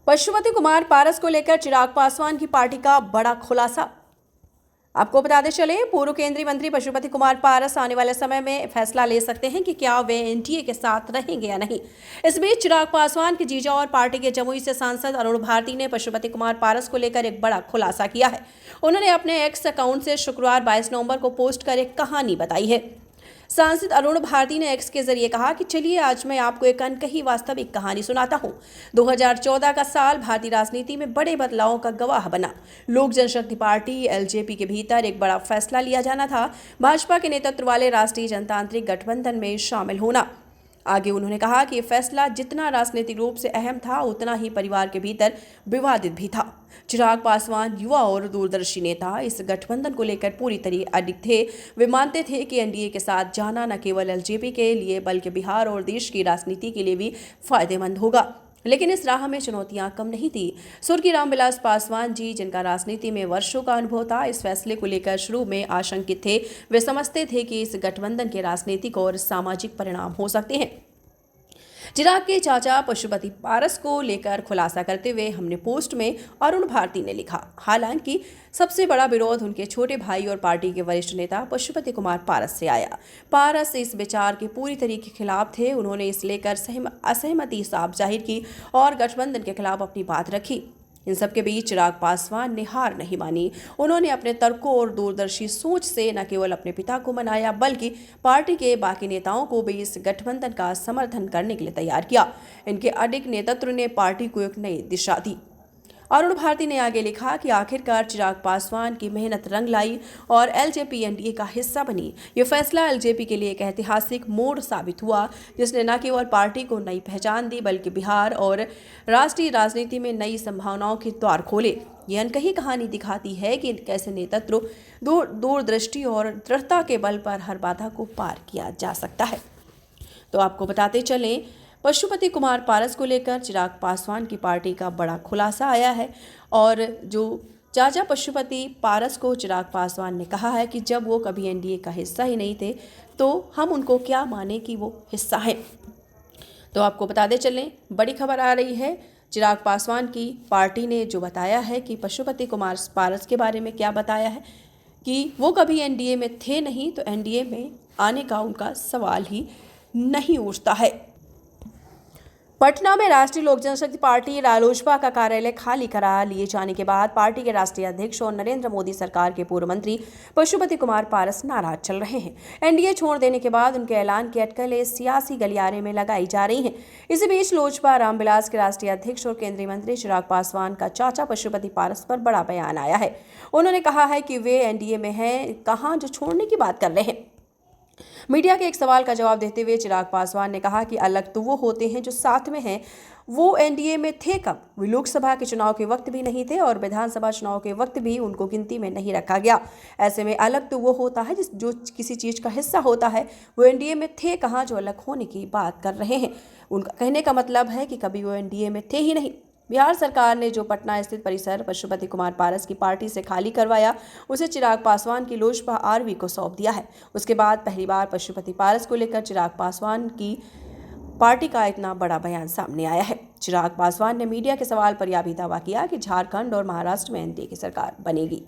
पशुपति कुमार पारस को लेकर चिराग पासवान की पार्टी का बड़ा खुलासा। आपको बताते चले, पूर्व केंद्रीय मंत्री पशुपति कुमार पारस आने वाले समय में फैसला ले सकते हैं कि क्या वे एनडीए के साथ रहेंगे या नहीं। इस बीच चिराग पासवान के जीजा और पार्टी के जमुई से सांसद अरुण भारती ने पशुपति कुमार पारस को लेकर एक बड़ा खुलासा किया है। उन्होंने अपने एक्स अकाउंट से शुक्रवार 22 नवंबर को पोस्ट कर एक कहानी बताई है। सांसद अरुण भारती ने एक्स के जरिए कहा कि चलिए आज मैं आपको एक अनकही वास्तविक कहानी सुनाता हूं। 2014 का साल भारतीय राजनीति में बड़े बदलावों का गवाह बना। लोक जनशक्ति पार्टी एलजेपी के भीतर एक बड़ा फैसला लिया जाना था, भाजपा के नेतृत्व वाले राष्ट्रीय जनतांत्रिक गठबंधन में शामिल होना। आगे उन्होंने कहा कि यह फैसला जितना राजनीतिक रूप से अहम था, उतना ही परिवार के भीतर विवादित भी था। चिराग पासवान युवा और दूरदर्शी नेता इस गठबंधन को लेकर पूरी तरह अडिग थे। वे मानते थे कि एनडीए के साथ जाना न केवल एलजेपी के लिए बल्कि बिहार और देश की राजनीति के लिए भी फायदेमंद होगा। लेकिन इस राह में चुनौतियां कम नहीं थी। स्वर्गीय रामविलास पासवान जी, जिनका राजनीति में वर्षों का अनुभव था, इस फैसले को लेकर शुरू में आशंकित थे। वे समझते थे कि इस गठबंधन के राजनीतिक और सामाजिक परिणाम हो सकते हैं। चिराग के चाचा पशुपति पारस को लेकर खुलासा करते हुए हमने पोस्ट में अरुण भारती ने लिखा, हालांकि सबसे बड़ा विरोध उनके छोटे भाई और पार्टी के वरिष्ठ नेता पशुपति कुमार पारस से आया। पारस इस विचार के पूरी तरीके के खिलाफ थे। उन्होंने इस लेकर असहमति साफ जाहिर की और गठबंधन के खिलाफ अपनी बात रखी। इन सबके बीच चिराग पासवान ने हार नहीं मानी। उन्होंने अपने तर्कों और दूरदर्शी सोच से न केवल अपने पिता को मनाया बल्कि पार्टी के बाकी नेताओं को भी इस गठबंधन का समर्थन करने के लिए तैयार किया। इनके अडिग नेतृत्व ने पार्टी को एक नई दिशा दी। अरुण भारती ने आगे लिखा कि आखिरकार चिराग पासवान की मेहनत रंग लाई और एलजेपी एनडीए का हिस्सा बनी। ये फैसला एलजेपी के लिए एक ऐतिहासिक मोड़ साबित हुआ, जिसने न केवल पार्टी को नई पहचान दी बल्कि बिहार और राष्ट्रीय राजनीति में नई संभावनाओं के द्वार खोले। ये अनकही कहानी दिखाती है कि कैसे नेतृत्व दूरदृष्टि और दृढ़ता के बल पर हर बाधा को पार किया जा सकता है। तो आपको बताते चलें, पशुपति कुमार पारस को लेकर चिराग पासवान की पार्टी का बड़ा खुलासा आया है। और जो चाचा पशुपति पारस को चिराग पासवान ने कहा है कि जब वो कभी एनडीए का हिस्सा ही नहीं थे तो हम उनको क्या माने कि वो हिस्सा है। तो आपको बताते चलें, बड़ी खबर आ रही है। चिराग पासवान की पार्टी ने जो बताया है कि पशुपति कुमार पारस के बारे में क्या बताया है कि वो कभी एनडीए में थे नहीं, तो एनडीए में आने का उनका सवाल ही नहीं उठता है। पटना में राष्ट्रीय लोक जनशक्ति पार्टी रालोसपा का कार्यालय खाली करा लिए जाने के बाद पार्टी के राष्ट्रीय अध्यक्ष और नरेंद्र मोदी सरकार के पूर्व मंत्री पशुपति कुमार पारस नाराज चल रहे हैं। एनडीए छोड़ देने के बाद उनके ऐलान की अटकलें सियासी गलियारे में लगाई जा रही हैं। इसी बीच लोजपा रामविलास के राष्ट्रीय अध्यक्ष और केंद्रीय मंत्री चिराग पासवान का चाचा पशुपति पारस पर बड़ा बयान आया है। उन्होंने कहा है कि वे एनडीए में हैं, कहां जो छोड़ने की बात कर रहे हैं। मीडिया के एक सवाल का जवाब देते हुए चिराग पासवान ने कहा कि अलग तो वो होते हैं जो साथ में हैं। वो एनडीए में थे कब? वे लोकसभा के चुनाव के वक्त भी नहीं थे और विधानसभा चुनाव के वक्त भी उनको गिनती में नहीं रखा गया। ऐसे में अलग तो वो होता है जो किसी चीज़ का हिस्सा होता है। वो एनडीए में थे कहाँ जो अलग होने की बात कर रहे हैं। उनका कहने का मतलब है कि कभी वो एनडीए में थे ही नहीं। बिहार सरकार ने जो पटना स्थित परिसर पशुपति कुमार पारस की पार्टी से खाली करवाया, उसे चिराग पासवान की लोजपा आरवी को सौंप दिया है। उसके बाद पहली बार पशुपति पारस को लेकर चिराग पासवान की पार्टी का इतना बड़ा बयान सामने आया है। चिराग पासवान ने मीडिया के सवाल पर यह भी दावा किया कि झारखंड और महाराष्ट्र में एनडीए की सरकार बनेगी।